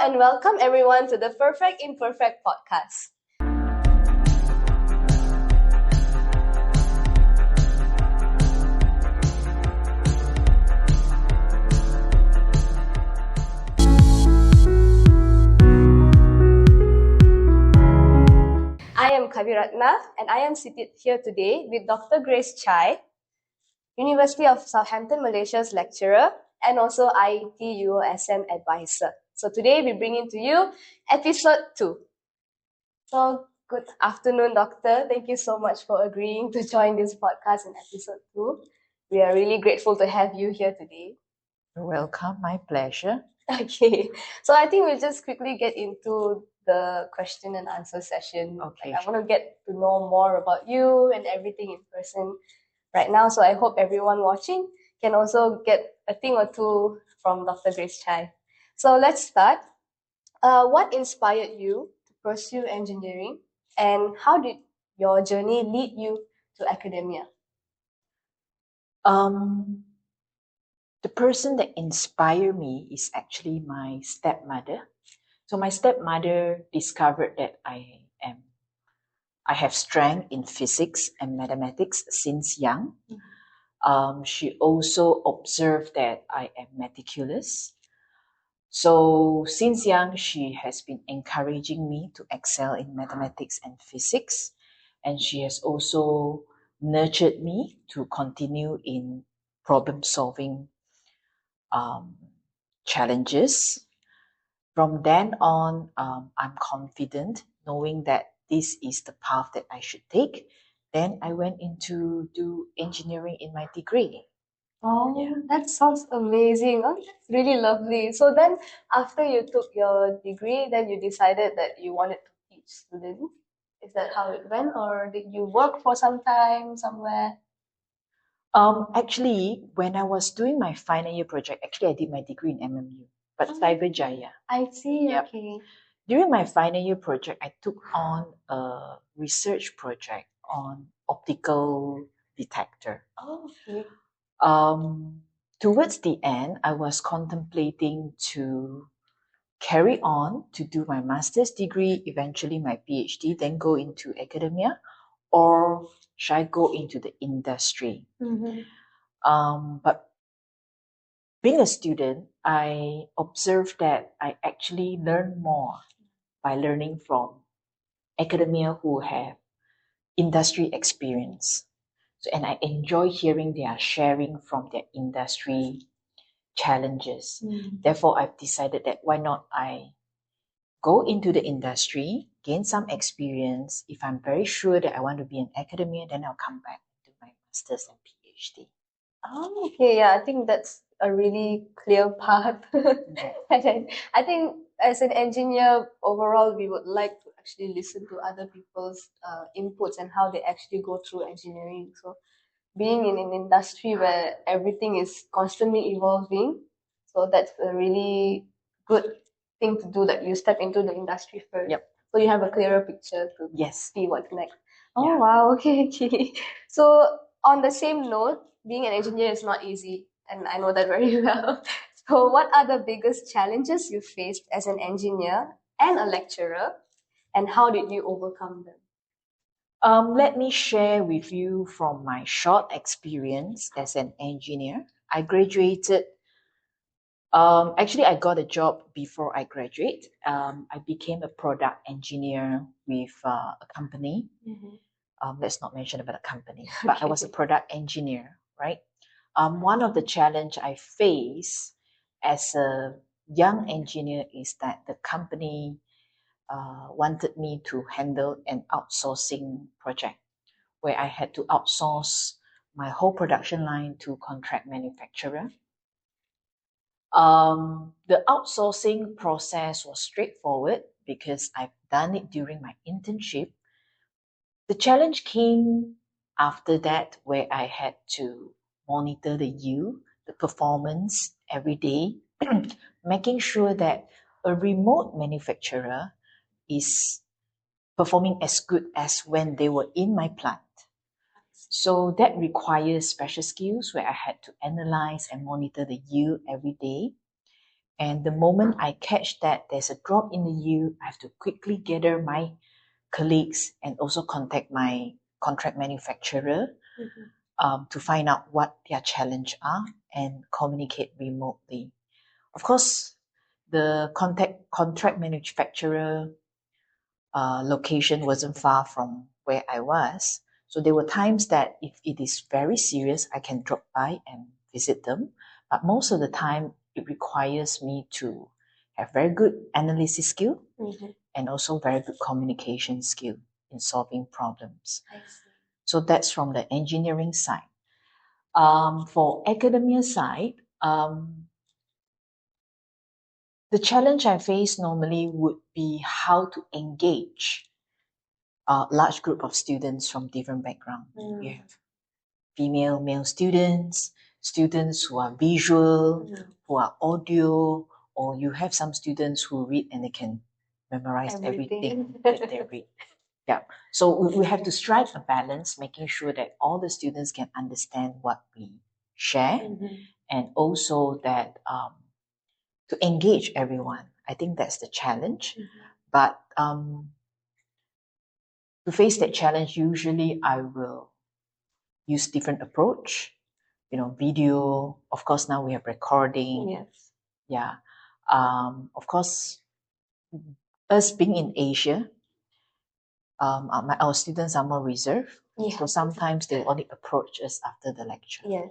and welcome everyone to the Perfect Imperfect podcast. I am Kaviratna and I am seated here today with Dr. Grace Chai, University of Southampton, Malaysia's lecturer and also IET UOSM advisor. So today we bring in to you episode 2. So good afternoon, Doctor. Thank you so much for agreeing to join this podcast in episode 2. We are really grateful to have you here today. You're welcome, my pleasure. Okay, so I think we'll just quickly get into the question and answer session. Okay. I want to get to know more about you and everything in person right now. So I hope everyone watching can also get a thing or two from Dr. Grace Chai. So let's start. What inspired you to pursue engineering and how did your journey lead you to academia? The person that inspired me is actually my stepmother. So my stepmother discovered that I have strength in physics and mathematics since young. She also observed that I am meticulous. So since young, she has been encouraging me to excel in mathematics and physics. And she has also nurtured me to continue in problem solving challenges. From then on, I'm confident knowing that this is the path that I should take. Then I went into do engineering in my degree. Oh, Yeah. that sounds amazing. Oh, that's really lovely. So then after you took your degree, then you decided that you wanted to teach students. Is that how it went, or did you work for some time somewhere? Actually, when I was doing my final year project, actually I did my degree in MMU, but Cyberjaya. I see, Yep. okay. During my final year project, I took on a research project on optical detector. Oh, okay. Towards the end, I was contemplating to carry on to do my master's degree, eventually my PhD, then go into academia, or should I go into the industry? But being a student, I observed that I actually learn more by learning from academia who have industry experience. So, and I enjoy hearing their sharing from their industry challenges. Therefore, I've decided that why not I go into the industry, gain some experience. If I'm very sure that I want to be in academia, then I'll come back and do my master's and PhD. Oh, okay, yeah, I think that's a really clear path. And then I think as an engineer, overall, we would like to actually listen to other people's inputs and how they actually go through engineering. So being in an industry where everything is constantly evolving, so that's a really good thing to do, that you step into the industry first. Yep. So you have a clearer picture to Yes. see what's next. Oh, Yeah. wow, okay, okay. So on the same note, being an engineer is not easy, and I know that very well. So what are the biggest challenges you faced as an engineer and a lecturer, and how did you overcome them? Let me share with you from my short experience as an engineer. I graduated. Actually, I got a job before I graduate. I became a product engineer with a company. Let's not mention about the company, but I was a product engineer, right? One of the challenge I face as a young engineer is that the company wanted me to handle an outsourcing project where I had to outsource my whole production line to contract manufacturer. The outsourcing process was straightforward because I've done it during my internship. The challenge came after that, where I had to monitor the yield, the performance every day, making sure that a remote manufacturer is performing as good as when they were in my plant. So that requires special skills where I had to analyze and monitor the yield every day. And the moment I catch that there's a drop in the yield, I have to quickly gather my colleagues and also contact my contract manufacturer to find out what their challenge are and communicate remotely. Of course, the contract manufacturer location wasn't far from where I was. So there were times that if it is very serious, I can drop by and visit them. But most of the time, it requires me to have very good analysis skill and also very good communication skill in solving problems. I see. So that's from the engineering side. For academia side, the challenge I face normally would be how to engage a large group of students from different backgrounds. You have female, male students, students who are visual, who are audio, or you have some students who read and they can memorize everything that they read. Yeah. So we have to strike a balance, making sure that all the students can understand what we share, and also that to engage everyone. I think that's the challenge. But to face that challenge, usually I will use different approach. Video. Of course, now we have recording. Yes. Yeah. Of course, us being in Asia, our students are more reserved. Yeah. So sometimes they only approach us after the lecture. Yes.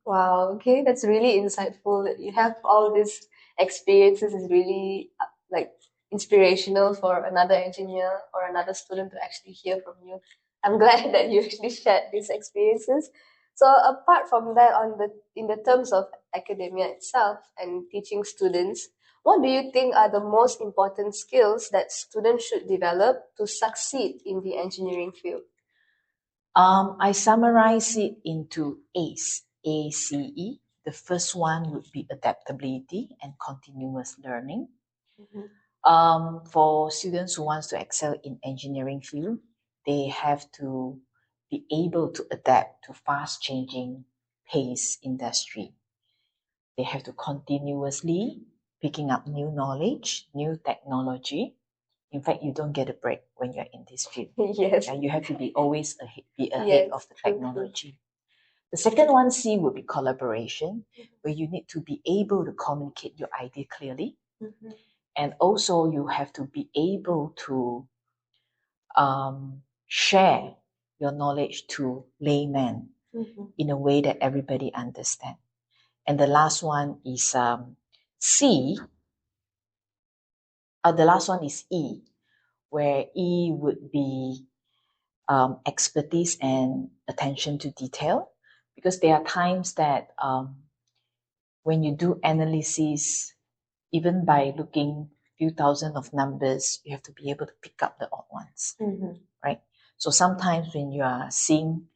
Wow, okay, that's really insightful. That you have all these experiences is really like inspirational for another engineer or another student to actually hear from you. I'm glad that you actually shared these experiences. So apart from that, in the terms of academia itself and teaching students, what do you think are the most important skills that students should develop to succeed in the engineering field? I summarize it into ACE, ACE. The first one would be adaptability and continuous learning. For students who wants to excel in engineering field, they have to be able to adapt to fast changing pace industry. They have to continuously picking up new knowledge, new technology. In fact, you don't get a break when you're in this field. Yes. And you have to be always ahead, Yes, of the true. technology. The second one, C, would be collaboration, where you need to be able to communicate your idea clearly. And also you have to be able to share your knowledge to laymen in a way that everybody understands. And the last one is C. The last one is E, where E would be expertise and attention to detail, because there are times that when you do analysis, even by looking few thousand of numbers, you have to be able to pick up the odd ones, right? So sometimes when you are seeing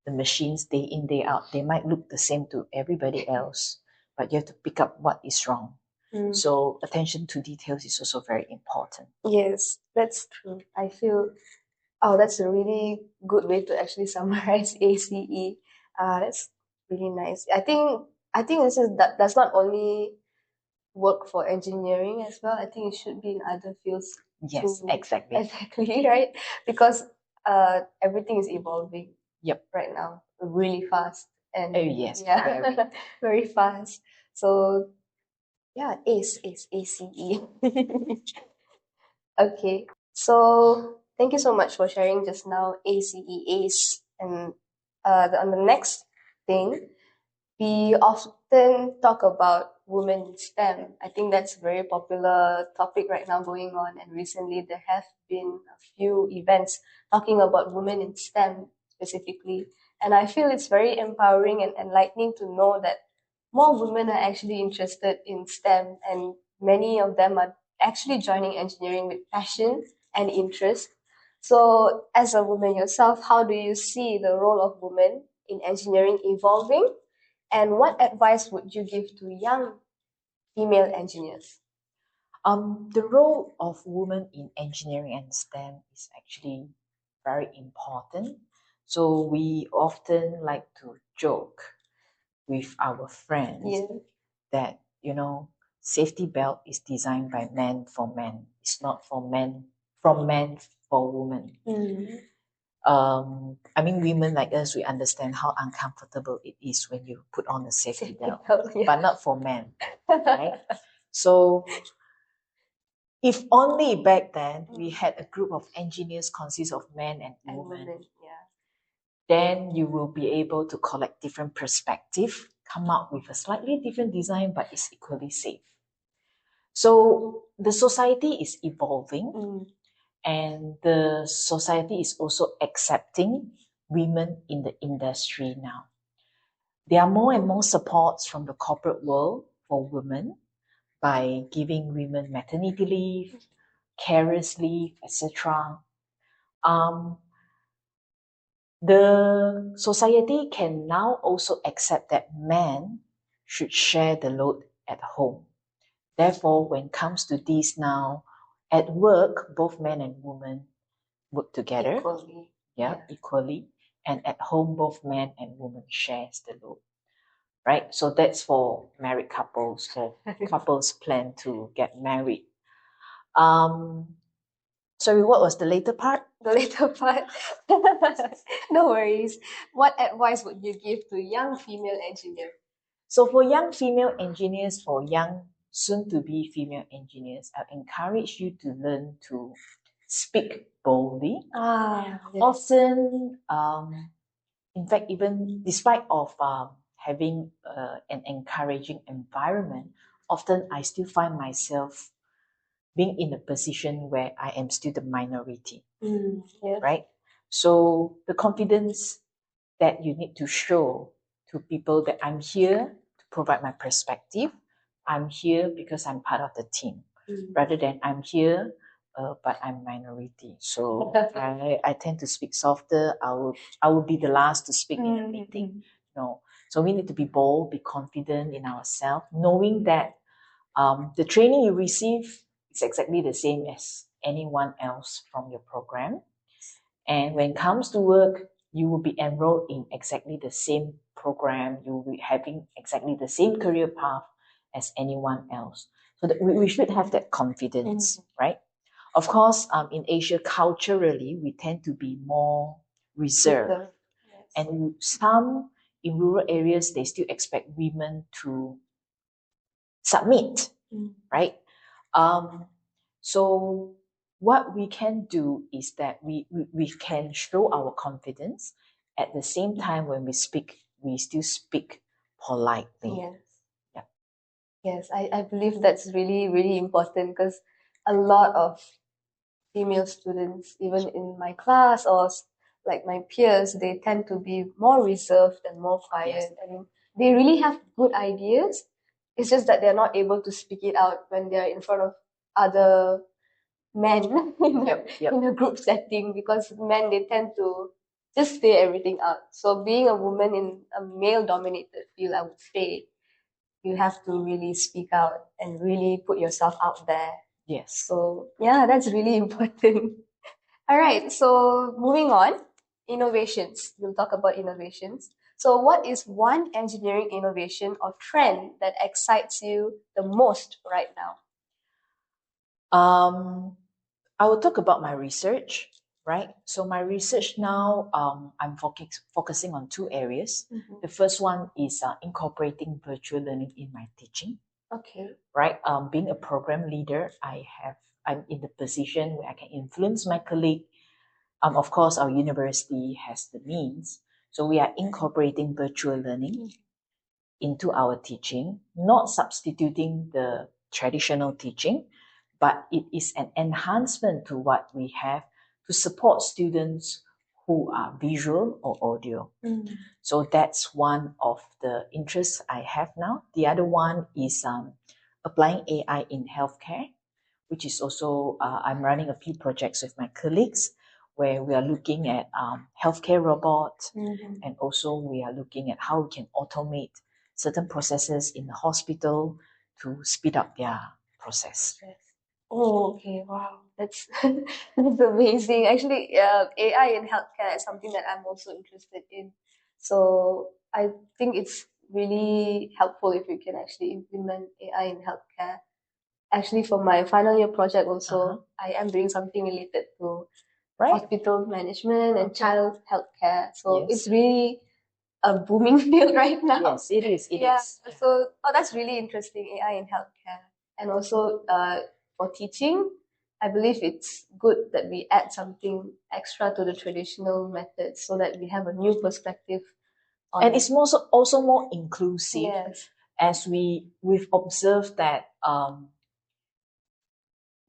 the machines day in, day out, they might look the same to everybody else, but you have to pick up what is wrong. So attention to details is also very important. Yes, that's true. I feel, oh, that's a really good way to actually summarize ACE. That's really nice. I think this does not only work for engineering as well. I think it should be in other fields Yes, too. exactly. Exactly, right? Because everything is evolving. Yep. Right now, really fast. And Oh yes, yeah, very. very fast. So yeah, ACE. Okay, so thank you so much for sharing just now ACE. And on the next thing, we often talk about women in STEM. I think that's a very popular topic right now going on, and recently there have been a few events talking about women in STEM specifically. And I feel it's very empowering and enlightening to know that more women are actually interested in STEM, and many of them are actually joining engineering with passion and interest. So, as a woman yourself, how do you see the role of women in engineering evolving? And what advice would you give to young female engineers? The role of women in engineering and STEM is actually very important. So we often like to joke with our friends Yeah. that safety belt is designed by men for men. It's not for men, from men for women. I mean, women like us, we understand how uncomfortable it is when you put on a safety belt, Yeah. but not for men, right? So, if only back then we had a group of engineers consist of men and women, Yeah. then you will be able to collect different perspective, come up with a slightly different design, but it's equally safe. So the society is evolving, and the society is also accepting women in the industry now. There are more and more supports from the corporate world for women by giving women maternity leave, carers leave, etc. The society can now also accept that men should share the load at home. Therefore, when it comes to this now, at work, both men and women work together. Equally. Equally. And at home, both men and women shares the load. Right? So that's for married couples, for couples plan to get married. Sorry, what was the later part? The later part. No worries. What advice would you give to young female engineers? So for young female engineers, for young soon-to-be female engineers, I encourage you to learn to speak boldly. Yes. Often, in fact, even despite of having an encouraging environment, often I still find myself being in a position where I am still the minority, Yes. right? So the confidence that you need to show to people that I'm here to provide my perspective. I'm here because I'm part of the team, rather than I'm here, but I'm minority. So I tend to speak softer. I will be the last to speak in a meeting. No, so we need to be bold, be confident in ourselves, knowing that the training you receive is exactly the same as anyone else from your program. And when it comes to work, you will be enrolled in exactly the same program. You will be having exactly the same career path as anyone else. So that we should have that confidence, right? Of course, in Asia, culturally, we tend to be more reserved. Yes. And some in rural areas, they still expect women to submit, right? So what we can do is that we can show our confidence. At the same time, when we speak, we still speak politely. Yes. Yeah. Yes, I believe that's really, really important because a lot of female students, even in my class or like my peers, they tend to be more reserved and more quiet. Yes. And they really have good ideas. It's just that they're not able to speak it out when they're in front of other men in a group setting, because men, they tend to just say everything out. So being a woman in a male dominated field, I would say you have to really speak out and really put yourself out there. Yes. So yeah, that's really important. All right, so moving on, innovations. We'll talk about innovations. So what is one engineering innovation or trend that excites you the most right now? I will talk about my research, right? So my research now, I'm focusing on two areas. The first one is incorporating virtual learning in my teaching. Okay. Right? Being a program leader, I'm in the position where I can influence my colleague. Of course, our university has the means, so we are incorporating virtual learning into our teaching, not substituting the traditional teaching, but it is an enhancement to what we have to support students who are visual or audio. So that's one of the interests I have now. The other one is applying AI in healthcare, which is also, I'm running a few projects with my colleagues where we are looking at healthcare robots, and also we are looking at how we can automate certain processes in the hospital to speed up their process. Oh, okay. Wow. That's that's amazing. Actually, AI in healthcare is something that I'm also interested in. So I think it's really helpful if we can actually implement AI in healthcare. Actually, for my final year project also, I am doing something related to Right. hospital management and child healthcare. So Yes. it's really a booming field right now. Yes, it is. It Yeah. is. Yeah. So, that's really interesting, AI in healthcare. And also, for teaching, I believe it's good that we add something extra to the traditional methods so that we have a new perspective on And it's also more inclusive, yes. as we've observed that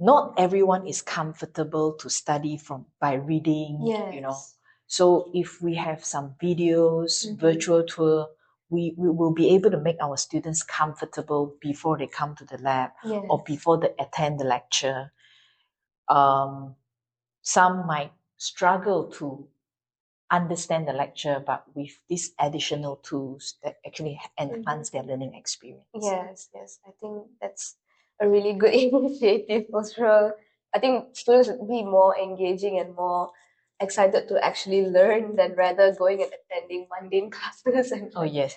not everyone is comfortable to study by reading, Yes. So if we have some videos, Mhm. virtual tour, we will be able to make our students comfortable before they come to the lab or Yes. before they attend the lecture. Some might struggle to understand the lecture, but with these additional tools that actually enhance their learning experience. Yes, yes. I think that's a really good initiative for sure. I think students would be more engaging and more excited to actually learn than rather going and attending mundane classes and Oh, yes.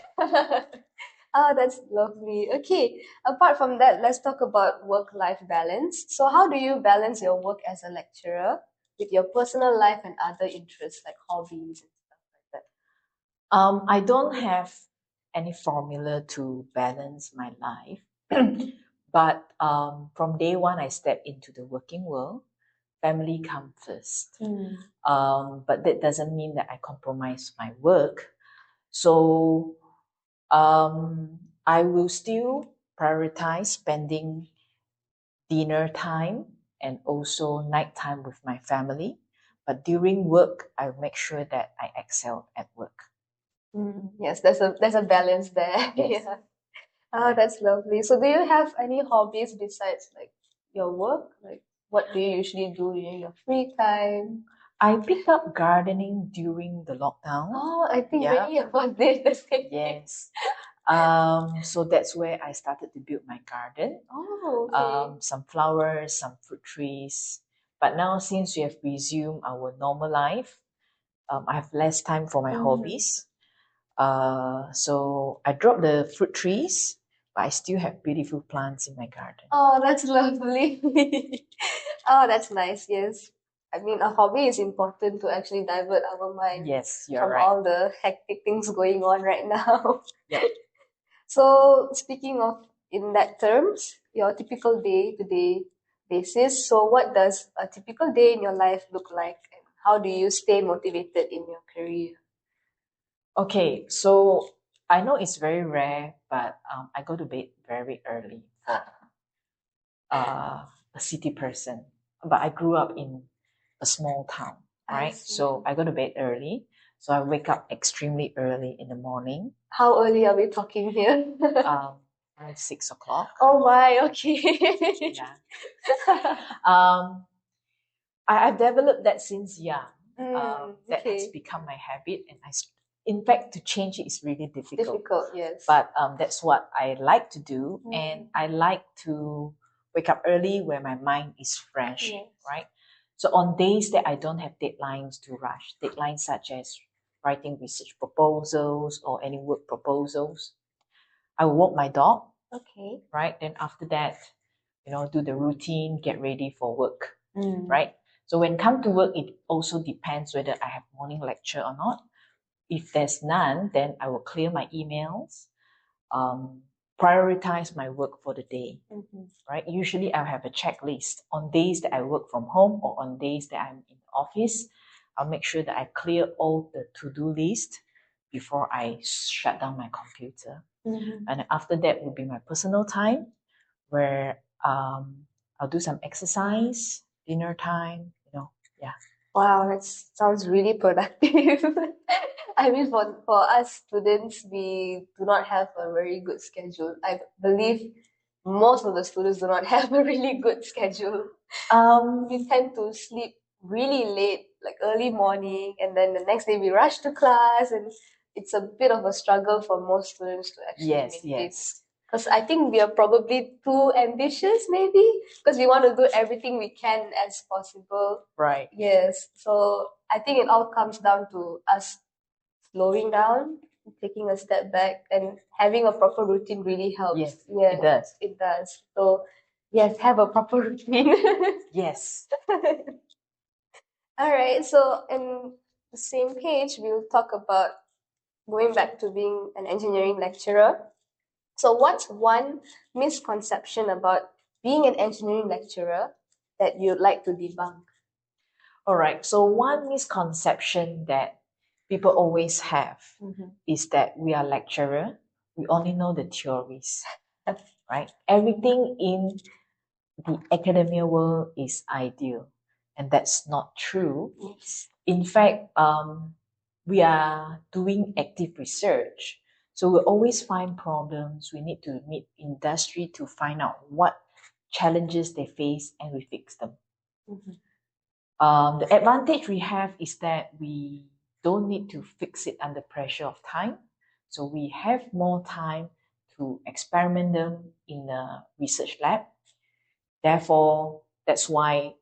Oh, that's lovely. Okay, apart from that, let's talk about work-life balance. So how do you balance your work as a lecturer with your personal life and other interests like hobbies and stuff like that? I don't have any formula to balance my life, but from day one, I stepped into the working world. Family come first. But that doesn't mean that I compromise my work. So I will still prioritize spending dinner time and also night time with my family. But during work, I make sure that I excel at work. Yes, there's a balance there. Yes. Yeah. Oh, that's lovely. So do you have any hobbies besides like your work? Like what do you usually do during your free time? I picked up gardening during the lockdown. Oh, I think Yeah. many of us did the same thing. Yes. So that's where I started to build my garden. Oh, okay. Some flowers, some fruit trees. But now, since we have resumed our normal life, I have less time for my hobbies. So I dropped the fruit trees, but I still have beautiful plants in my garden. Oh, that's lovely. Oh, that's nice. Yes. I mean, a hobby is important to actually divert our mind Yes, you're from right. all the hectic things going on right now. Yep. So, speaking of in that terms, your typical day-to-day basis. So, what does a typical day in your life look like, and how do you stay motivated in your career? Okay, so I know it's very rare, but I go to bed very early for a city person. But I grew up in a small town, I right? see. So I go to bed early. So I wake up extremely early in the morning, How early are we talking here? around 6 o'clock. Oh my, okay. Yeah. I've developed that since young. That has Okay. become my habit, and in fact, to change it is really difficult. Difficult, yes. But that's what I like to do, and I like to wake up early where my mind is fresh, Yes. right? So on days that I don't have deadlines to rush, deadlines such as writing research proposals or any work proposals, I will walk my dog, Okay. right? Then after that, do the routine, get ready for work, Mm. right? So when come to work, it also depends whether I have morning lecture or not. If there's none, then I will clear my emails, prioritize my work for the day, right? Usually I'll have a checklist on days that I work from home or on days that I'm in the office. I'll make sure that I clear all the to-do list before I shut down my computer. And after that will be my personal time where I'll do some exercise, dinner time, yeah. Wow, that sounds really productive. I mean, for us students, we do not have a very good schedule. I believe most of the students do not have a really good schedule. We tend to sleep really late, like early morning, and then the next day we rush to class, and it's a bit of a struggle for most students to actually Yes, maintain. yes. Because I think we are probably too ambitious, maybe, because we want to do everything we can as possible. Right. Yes. So I think it all comes down to us slowing down taking a step back and having a proper routine really helps. Yes, Yeah, it does. it does. So yes, have a proper routine. Yes. All right. So in the same page, we'll talk about going back to being an engineering lecturer. So what's one misconception about being an engineering lecturer that you'd like to debunk? All right. So one misconception that people always have is that we are lecturer. We only know the theories, right? Everything in the academia world is ideal, and that's not true. Yes. In fact, we are doing active research, so we always find problems. We need to meet industry to find out what challenges they face, and we fix them. The advantage we have is that we don't need to fix it under pressure of time. So we have more time to experiment them in a research lab. Therefore, that's why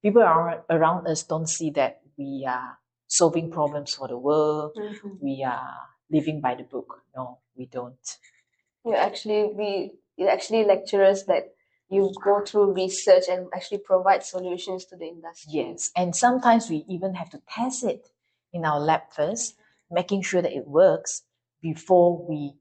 people around us don't see that we are solving problems for the world. We are living by the book. No, we don't. You're actually lecturers that you go through research and actually provide solutions to the industry. Yes, and sometimes we even have to test it in our lab first, making sure that it works before we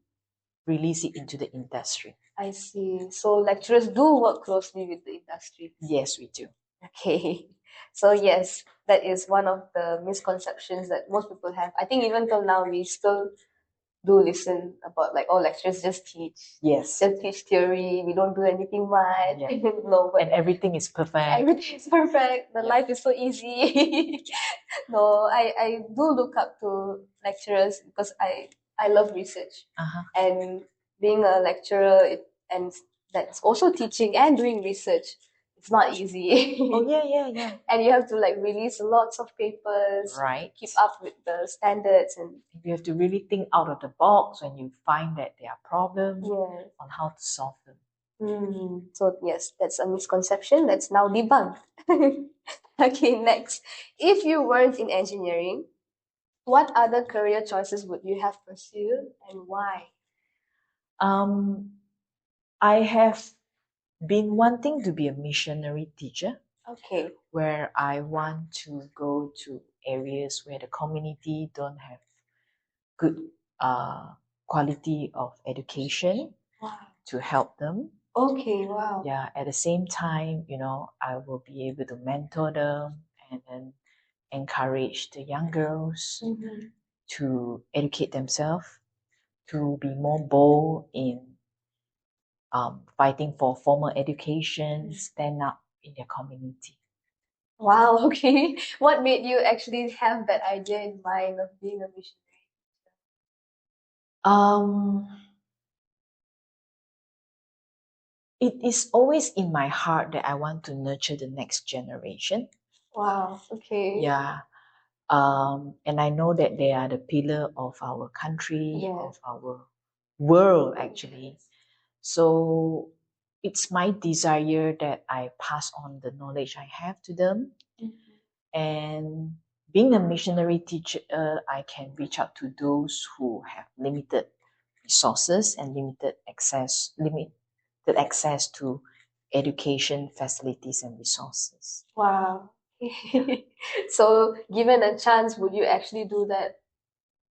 release it into the industry. I see. So lecturers do work closely with the industry. Yes, we do. Okay. So yes, that is one of the misconceptions that most people have. I think even till now we still do listen about like, oh, lecturers just teach. Yes. Just teach theory. We don't do anything right. Yeah. No, but And everything is perfect. everything is perfect. The life is so easy. No, I do look up to lecturers because I love research. And being a lecturer and that's also teaching and doing research, it's not easy. Oh yeah. And you have to like release lots of papers, Right. keep up with the standards, and you have to really think out of the box when you find that there are problems yes. on how to solve them. So yes, that's a misconception that's now debunked. Okay, next. If you weren't in engineering, what other career choices would you have pursued and why? I have been wanting to be a missionary teacher. Okay. Where I want to go to areas where the community don't have good quality of education. Wow. To help them. Okay, wow. Yeah, at the same time, I will be able to mentor them and then encourage the young girls to educate themselves, to be more bold in fighting for formal education, stand up in their community. Wow, okay. What made you actually have that idea in mind of being a missionary? It is always in my heart that I want to nurture the next generation. Wow, okay. Yeah. And I know that they are the pillar of our country, Yeah. of our world, actually. So it's my desire that I pass on the knowledge I have to them. And being a missionary teacher, I can reach out to those who have limited resources and limited access to education facilities and resources. Wow. So, given a chance, would you actually do that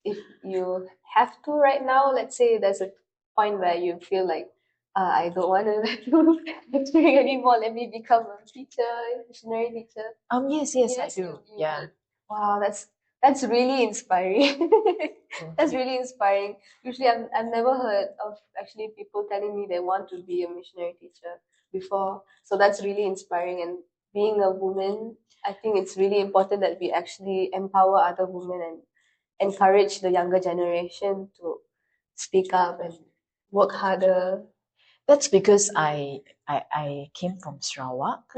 if you have to right now? Let's say there's a point where you feel like, I don't want to do lecturing anymore. Let me become a teacher, missionary teacher. Yes, I do. Yeah. Wow, that's really inspiring. That's really inspiring. Usually, I've never heard of actually people telling me they want to be a missionary teacher before. So that's really inspiring. And being a woman, I think it's really important that we actually empower other women and encourage the younger generation to speak up and work harder. That's because I came from Sarawak.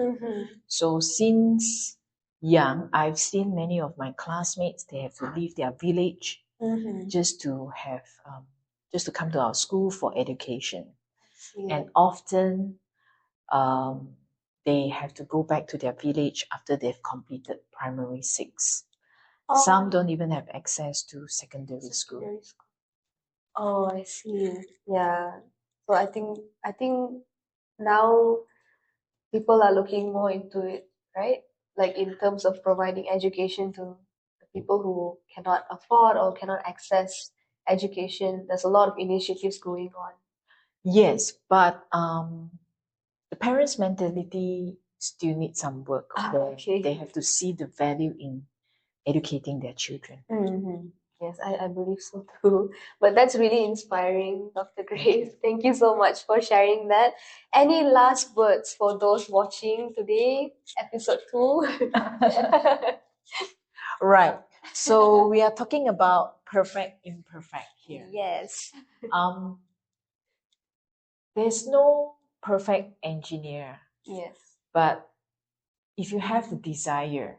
So since young, I've seen many of my classmates, they have to leave their village just to have just to come to our school for education. And often they have to go back to their village after they've completed primary 6. Some don't even have access to secondary school. Secondary school. Oh, I see. Yeah. So I think now people are looking more into it, right? Like in terms of providing education to the people who cannot afford or cannot access education. There's a lot of initiatives going on. Yes, but the parents' mentality still needs some work. Okay. They have to see the value in educating their children. Mm-hmm. Yes, I believe so too. But that's really inspiring, Dr. Grace. Thank you so much for sharing that. Any last words for those watching today, episode 2? Right. So we are talking about perfect imperfect here. Yes. Um, there's no perfect engineer, Yes. but if you have the desire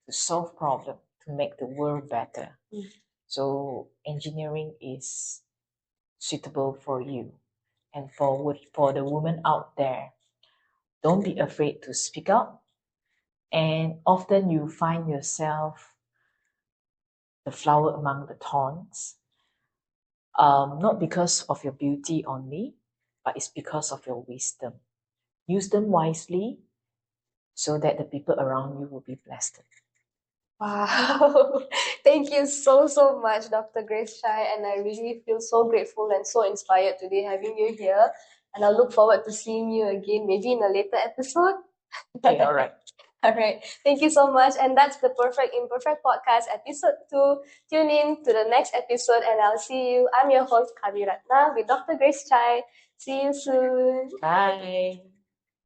to solve problem, to make the world better, so engineering is suitable for you. And for the woman out there, don't be afraid to speak up. And often you find yourself the flower among the thorns, not because of your beauty only, but it's because of your wisdom. Use them wisely so that the people around you will be blessed. Wow. Thank you so much, Dr. Grace Chai. And I really feel so grateful and so inspired today having you here. And I look forward to seeing you again, maybe in a later episode. Okay, all right. All right. Thank you so much. And that's the Perfect Imperfect Podcast, episode 2. Tune in to the next episode and I'll see you. I'm your host, Kavi Ratna, with Dr. Grace Chai. See you soon. Bye.